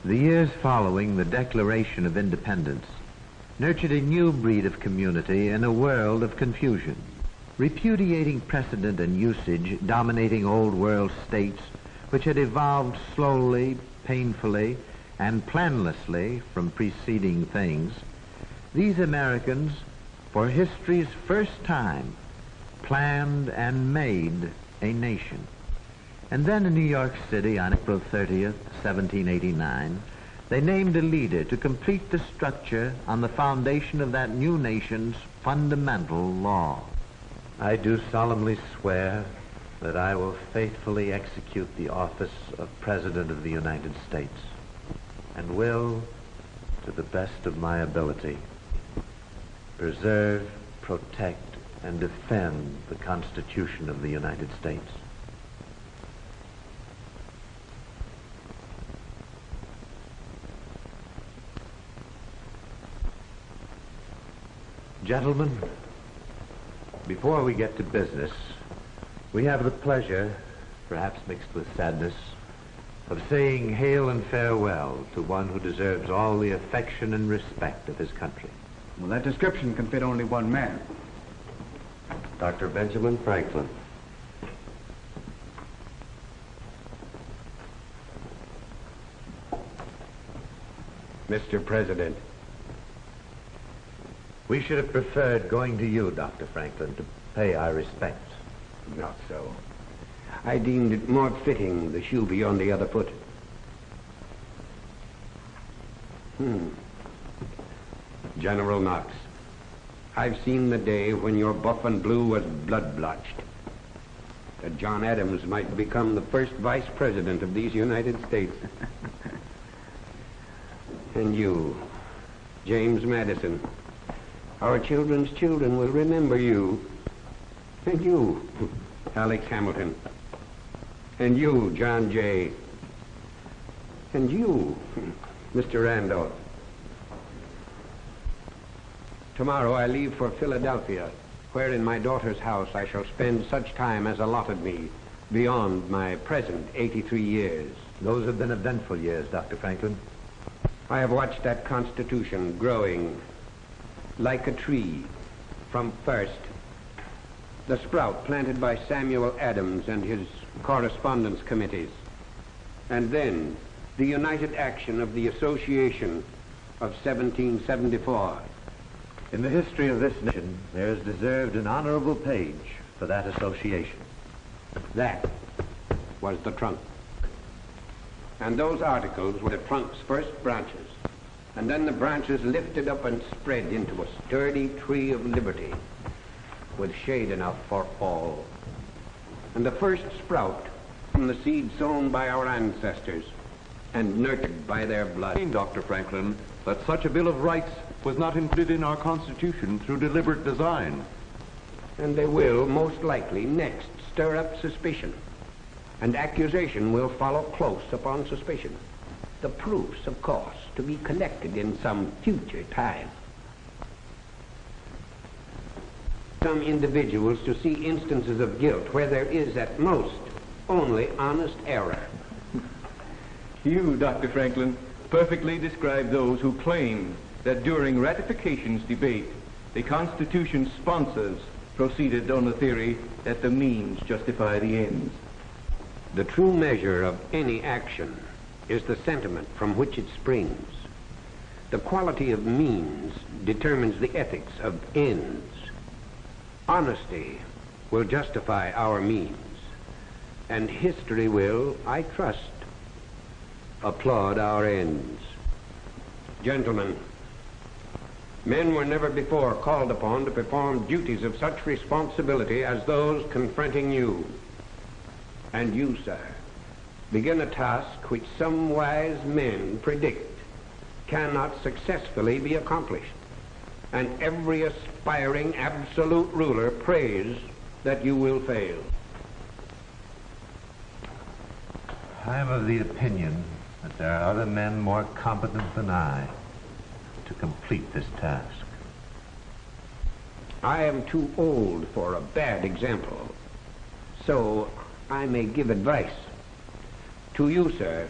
The years following the Declaration of Independence nurtured a new breed of community in a world of confusion. Repudiating precedent and usage dominating old world states which had evolved slowly, painfully, and planlessly from preceding things, these Americans, for history's first time, planned and made a nation. And then in New York City on April 30th, 1789, they named a leader to complete the structure on the foundation of that new nation's fundamental law. I do solemnly swear that I will faithfully execute the office of President of the United States and will, to the best of my ability, preserve, protect, and defend the Constitution of the United States. Gentlemen, before we get to business, we have the pleasure, perhaps mixed with sadness, of saying hail and farewell to one who deserves all the affection and respect of his country. Well, that description can fit only one man. Dr. Benjamin Franklin. Mr. President. We should have preferred going to you, Dr. Franklin, to pay our respects. Not so. I deemed it more fitting the shoe be on the other foot. General Knox, I've seen the day when your buff and blue was blood-blotched. That John Adams might become the first vice president of these United States. And you, James Madison, our children's children will remember you. And you, Alex Hamilton. And you, John Jay. And you, Mr. Randolph. Tomorrow I leave for Philadelphia, where in my daughter's house I shall spend such time as allotted me beyond my present 83 years. Those have been eventful years, Dr. Franklin. I have watched that Constitution growing like a tree from first the sprout planted by Samuel Adams and his correspondence committees, and then the united action of the Association of 1774. In the history of this nation, there is deserved an honorable page for that association. That was the trunk. And those articles were the trunk's first branches. And then the branches lifted up and spread into a sturdy tree of liberty with shade enough for all. And the first sprout from the seed sown by our ancestors and nurtured by their blood. Dr. Franklin, that such a Bill of Rights was not included in our Constitution through deliberate design. And they will, most likely, next stir up suspicion. And accusation will follow close upon suspicion. The proofs, of course, to be collected in some future time. Some individuals to see instances of guilt where there is, at most, only honest error. You, Dr. Franklin, perfectly describe those who claim that during ratification's debate, the Constitution's sponsors proceeded on the theory that the means justify the ends. The true measure of any action is the sentiment from which it springs. The quality of means determines the ethics of ends. Honesty will justify our means. and history will, I trust, applaud our ends. Gentlemen, men were never before called upon to perform duties of such responsibility as those confronting you. And you, sir, begin a task which some wise men predict cannot successfully be accomplished. And every aspiring absolute ruler prays that you will fail. I am of the opinion that there are other men more competent than I to complete this task. I am too old for a bad example, so I may give advice. To you, sir,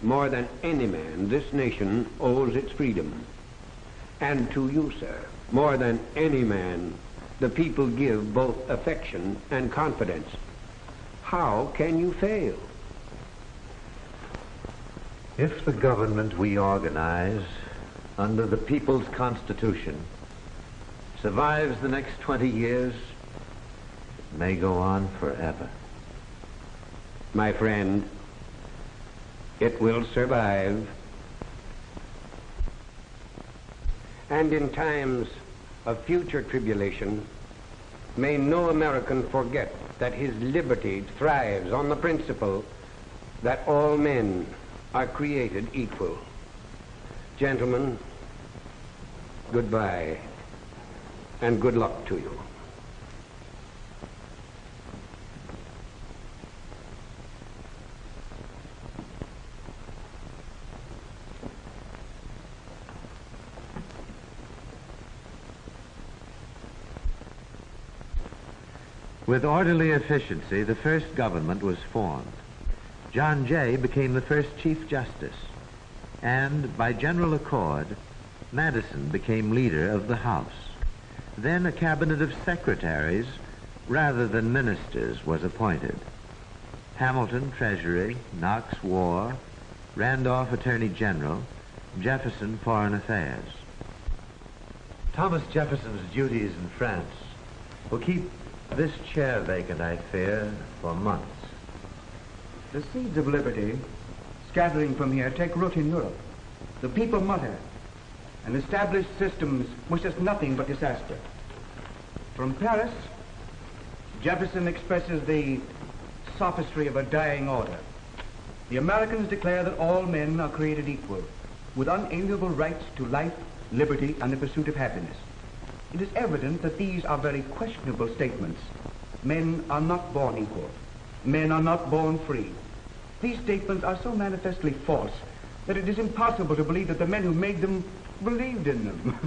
more than any man, this nation owes its freedom. And to you, sir, more than any man, the people give both affection and confidence. How can you fail? If the government we organize under the People's Constitution survives the next 20 years, it may go on forever. My friend, it will survive. And in times of future tribulation, may no American forget that his liberty thrives on the principle that all men are created equal. Gentlemen, goodbye, and good luck to you. With orderly efficiency, the first government was formed. John Jay became the first Chief Justice, and by general accord, Madison became leader of the House. Then a cabinet of secretaries, rather than ministers, was appointed. Hamilton, Treasury; Knox, War; Randolph, Attorney General; Jefferson, Foreign Affairs. Thomas Jefferson's duties in France will keep this chair vacant, I fear, for months. The seeds of liberty, scattering from here, take root in Europe. The people mutter, and established systems wish us nothing but disaster. From Paris, Jefferson expresses the sophistry of a dying order. The Americans declare that all men are created equal, with unalienable rights to life, liberty, and the pursuit of happiness. It is evident that these are very questionable statements. Men are not born equal. Men are not born free. These statements are so manifestly false that it is impossible to believe that the men who made them believed in them.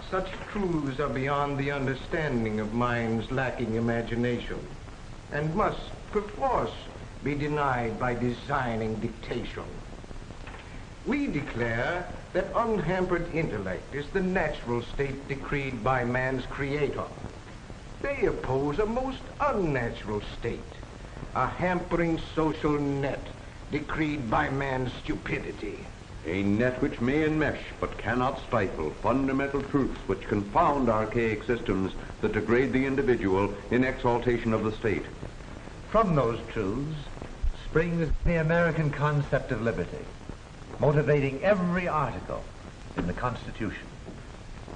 Such truths are beyond the understanding of minds lacking imagination, and must, perforce, be denied by designing dictation. We declare that unhampered intellect is the natural state decreed by man's creator. They oppose a most unnatural state, a hampering social net decreed by man's stupidity. A net which may enmesh but cannot stifle fundamental truths which confound archaic systems that degrade the individual in exaltation of the state. From those truths springs the American concept of liberty, motivating every article in the Constitution,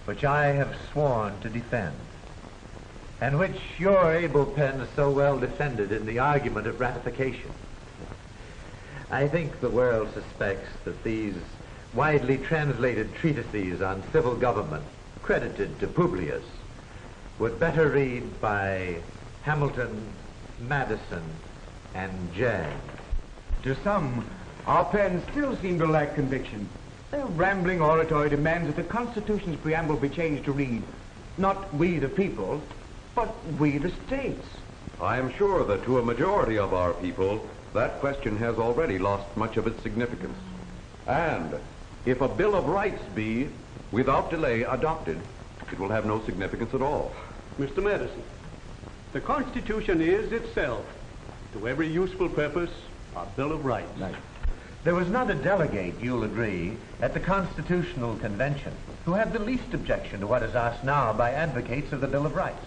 which I have sworn to defend, and which your able pen so well defended in the argument of ratification. I think the world suspects that these widely translated treatises on civil government, credited to Publius, would better read by Hamilton, Madison, and Jay. To some, our pens still seem to lack conviction. Their rambling oratory demands that the Constitution's preamble be changed to read, not we the people, but we the states. I am sure that to a majority of our people, that question has already lost much of its significance. And if a Bill of Rights be, without delay, adopted, it will have no significance at all. Mr. Madison, the Constitution is itself, to every useful purpose, a Bill of Rights. Right. There was not a delegate, you'll agree, at the Constitutional Convention who had the least objection to what is asked now by advocates of the Bill of Rights.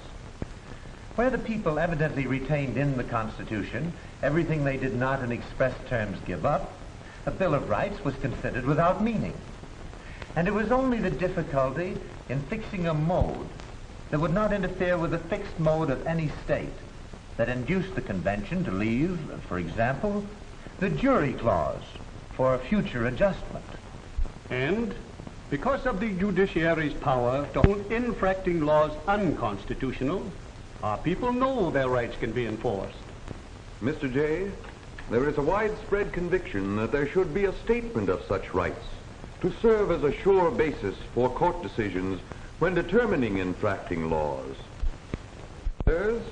Where the people evidently retained in the Constitution everything they did not in express terms give up, a Bill of Rights was considered without meaning. And it was only the difficulty in fixing a mode that would not interfere with the fixed mode of any state that induced the convention to leave, for example, the jury clause for future adjustment. And because of the judiciary's power to hold infracting laws unconstitutional, our people know their rights can be enforced. Mr. Jay, there is a widespread conviction that there should be a statement of such rights to serve as a sure basis for court decisions when determining infracting laws. Sirs,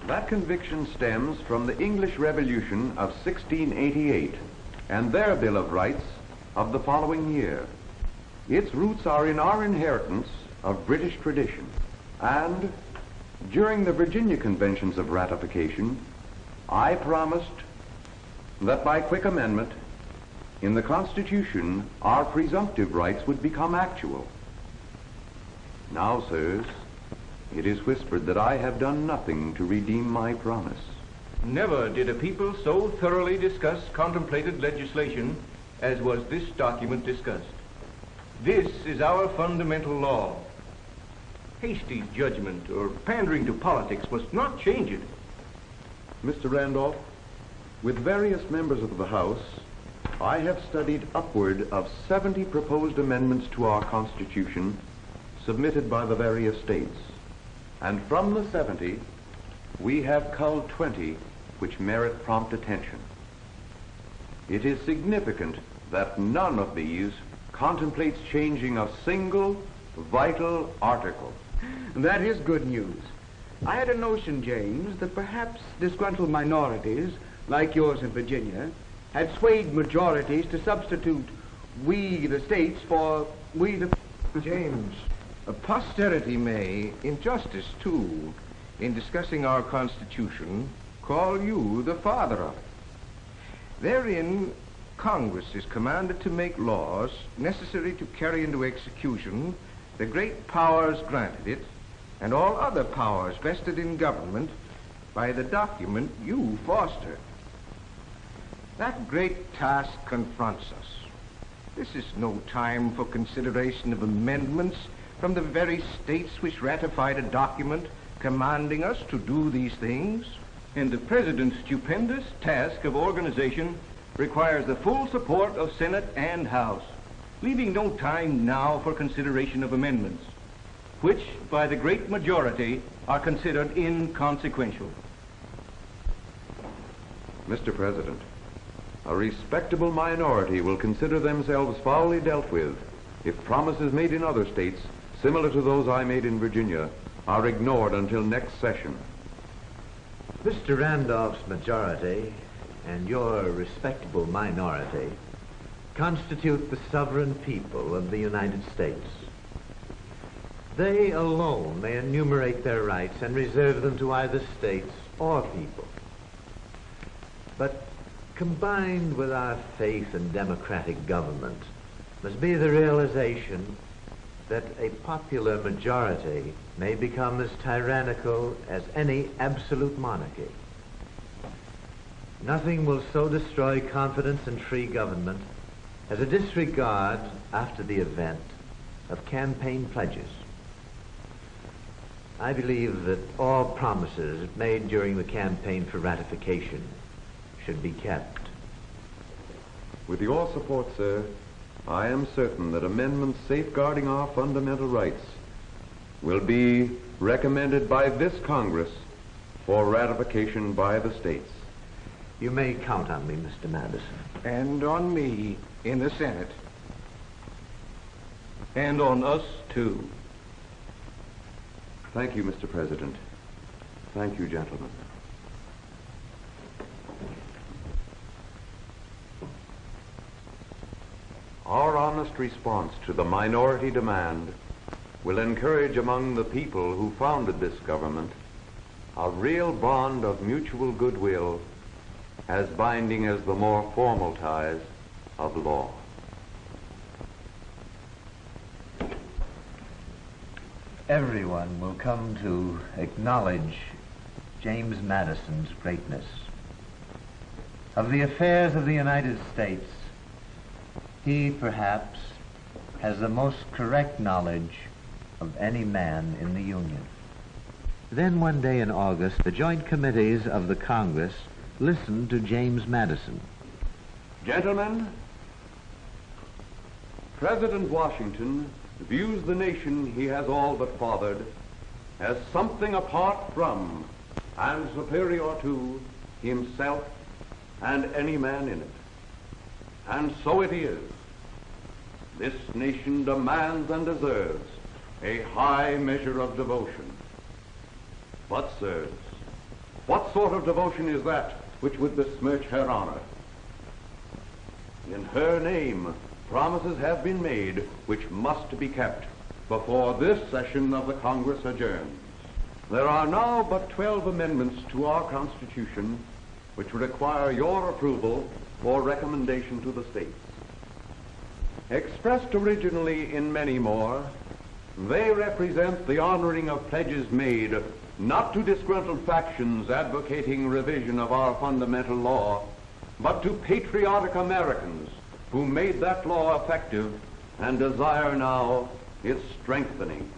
that conviction stems from the English Revolution of 1688 and their Bill of Rights of the following year. Its roots are in our inheritance of British tradition, and during the Virginia Conventions of Ratification, I promised that by quick amendment in the Constitution, our presumptive rights would become actual. Now, sirs, it is whispered that I have done nothing to redeem my promise. Never did a people so thoroughly discuss contemplated legislation as was this document discussed. This is our fundamental law. Hasty judgment or pandering to politics must not change it. Mr. Randolph, with various members of the House, I have studied upward of 70 proposed amendments to our Constitution submitted by the various states. And from the 70, we have culled 20 which merit prompt attention. It is significant that none of these contemplates changing a single vital article. That is good news. I had a notion, James, that perhaps disgruntled minorities, like yours in Virginia, had swayed majorities to substitute we the states for we the... James, posterity may, in justice too, in discussing our Constitution, call you the father of it. Therein, Congress is commanded to make laws necessary to carry into execution the great powers granted it and all other powers vested in government by the document you fostered. That great task confronts us. This is no time for consideration of amendments from the very states which ratified a document commanding us to do these things. And the President's stupendous task of organization requires the full support of Senate and House, leaving no time now for consideration of amendments, which by the great majority are considered inconsequential. Mr. President, a respectable minority will consider themselves foully dealt with if promises made in other states, similar to those I made in Virginia, are ignored until next session. Mr. Randolph's majority and your respectable minority constitute the sovereign people of the United States. They alone may enumerate their rights and reserve them to either states or people. But combined with our faith in democratic government must be the realization that a popular majority may become as tyrannical as any absolute monarchy. Nothing will so destroy confidence in free government as a disregard, after the event, of campaign pledges. I believe that all promises made during the campaign for ratification should be kept. With your support, sir, I am certain that amendments safeguarding our fundamental rights will be recommended by this Congress for ratification by the states. You may count on me, Mr. Madison. And on me in the Senate. And on us, too. Thank you, Mr. President. Thank you, gentlemen. Our honest response to the minority demand will encourage among the people who founded this government a real bond of mutual goodwill as binding as the more formal ties of law. everyone will come to acknowledge James Madison's greatness. Of the affairs of the United States, he perhaps has the most correct knowledge of any man in the Union. Then one day in August, the joint committees of the Congress listened to James Madison. Gentlemen, President Washington views the nation he has all but fathered as something apart from and superior to himself and any man in it. And so it is. This nation demands and deserves a high measure of devotion. But, sirs, what sort of devotion is that which would besmirch her honor? In her name, promises have been made which must be kept before this session of the Congress adjourns. There are now but 12 amendments to our Constitution which require your approval for recommendation to the states. Expressed originally in many more, they represent the honoring of pledges made not to disgruntled factions advocating revision of our fundamental law, but to patriotic Americans who made that law effective and desire now its strengthening.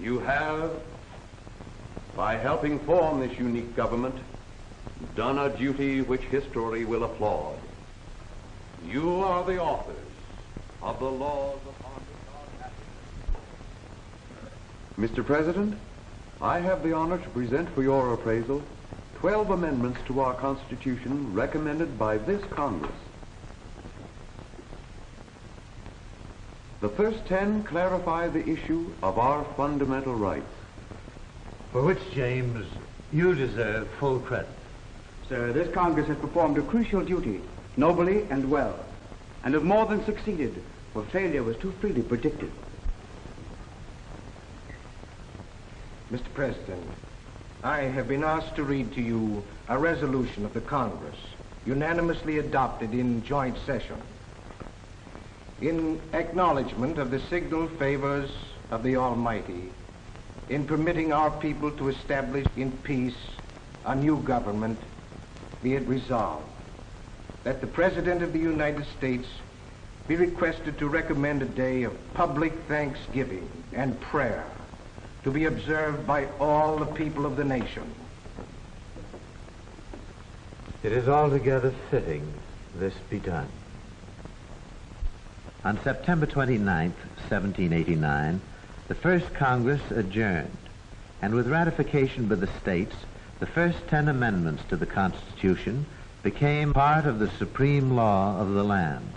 You have, by helping form this unique government, done a duty which history will applaud. You are the authors of the laws upon which our happiness. Mr. President, I have the honor to present for your appraisal 12 amendments to our Constitution recommended by this Congress. The first 10 clarify the issue of our fundamental rights. For which, James, you deserve full credit. Sir, this Congress has performed a crucial duty, nobly and well, and have more than succeeded, for failure was too freely predicted. Mr. President, I have been asked to read to you a resolution of the Congress, unanimously adopted in joint session, in acknowledgement of the signal favors of the Almighty, in permitting our people to establish in peace a new government, be it resolved that the President of the United States be requested to recommend a day of public thanksgiving and prayer to be observed by all the people of the nation. It is altogether fitting this be done. On September 29th, 1789, the first Congress adjourned, and with ratification by the states, the first 10 amendments to the Constitution became part of the supreme law of the land.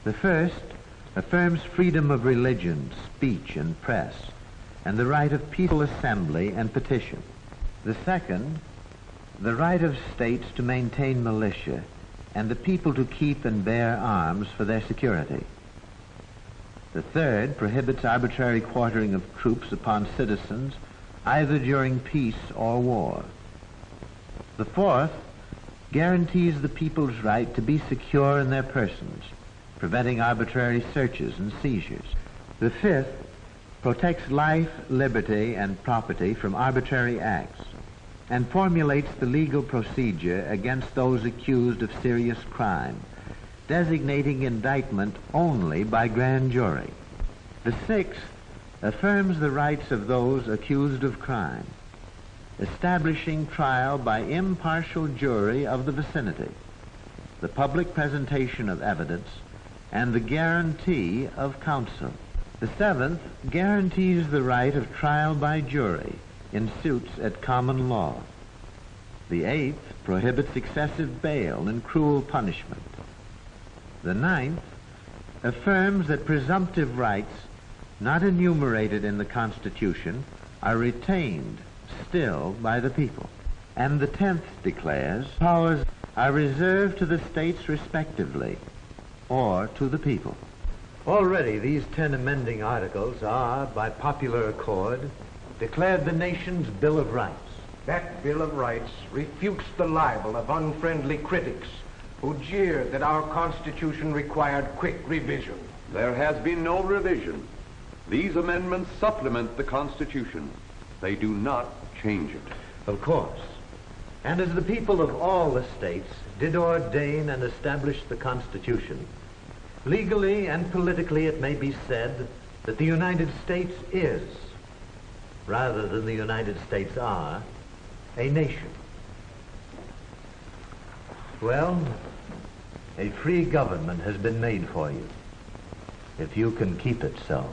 The first affirms freedom of religion, speech, and press, and the right of peaceful assembly and petition. The second, the right of states to maintain militia, and the people to keep and bear arms for their security. The third prohibits arbitrary quartering of troops upon citizens, either during peace or war. The fourth guarantees the people's right to be secure in their persons, preventing arbitrary searches and seizures. The fifth protects life, liberty, and property from arbitrary acts, and formulates the legal procedure against those accused of serious crime, designating indictment only by grand jury. The sixth affirms the rights of those accused of crime, establishing trial by impartial jury of the vicinity, the public presentation of evidence, and the guarantee of counsel. The seventh guarantees the right of trial by jury in suits at common law. The eighth prohibits excessive bail and cruel punishment. The ninth affirms that presumptive rights not enumerated in the Constitution are retained still by the people. And the 10th declares powers are reserved to the states respectively or to the people. Already these 10 amending articles are, by popular accord, declared the nation's Bill of Rights. That Bill of Rights refutes the libel of unfriendly critics who jeered that our Constitution required quick revision. There has been no revision. These amendments supplement the Constitution. They do not change it. Of course. And as the people of all the states did ordain and establish the Constitution, legally and politically it may be said that the United States is, rather than the United States are, a nation. Well, a free government has been made for you, if you can keep it so.